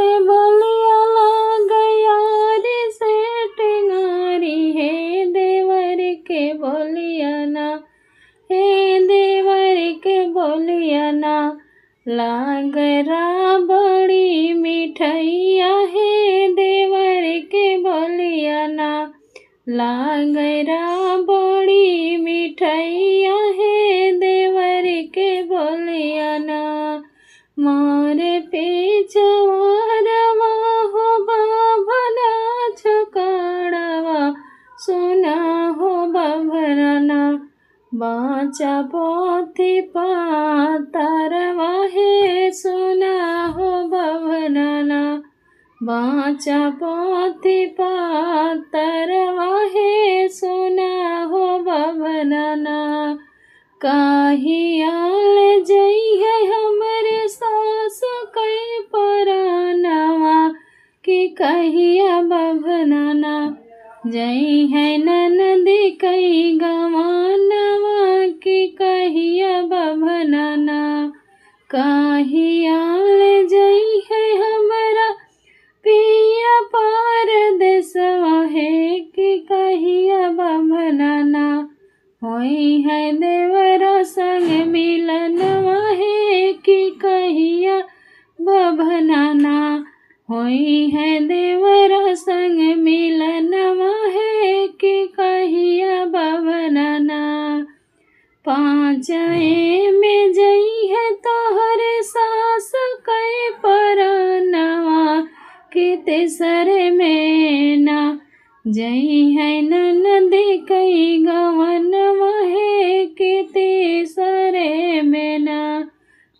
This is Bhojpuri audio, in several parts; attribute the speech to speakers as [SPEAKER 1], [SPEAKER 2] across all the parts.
[SPEAKER 1] के बोलिया लाग यारी से टेंगारी हे देवर के बोलिया ना, हे देवर के बोलिया ना। लाग राबड़ी मिठैया हे देवर के बोलिया ना, लाग राबड़ी मिठैया हे देवर के बोलिया ना। मोरे पेचवारवा हो बाभना छकड़वा सुना हो बाभरना, बाचा पोथी पातरवा हे सुना हो बाभरना, बाचा पोथी पातरवा हे सुना हो बाभरना। काहियाल जइहे हमरे सास कई परानवा, कि कहिया बाभरना जइहे ननदी कई गवानवा, कि कहिया बाभरना। काहियाल जइहे हमरा पिया परदेसवा हे, कि कहिया बाभरना। होई है देवरा संग मिलनवा हे, कि कहिया बाभरना। होई है देवरा संग मिलनवा हे, कि कहिया बाभरना। पाँचए में जइहे तोहरे सास कई परानवा, कि तेसरे में ना जइहे ननदी कई गवनवा हे, कि तीसरे में ना।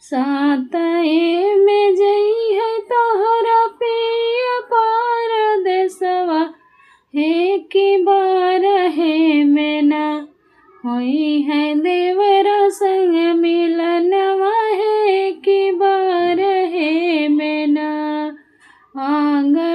[SPEAKER 1] सातए में जइहे तोहरा पिया परदेसवा हे, कि बारहे में ना होई है देवरा संग मिलनवा हे, कि बारहे में ना। आंगन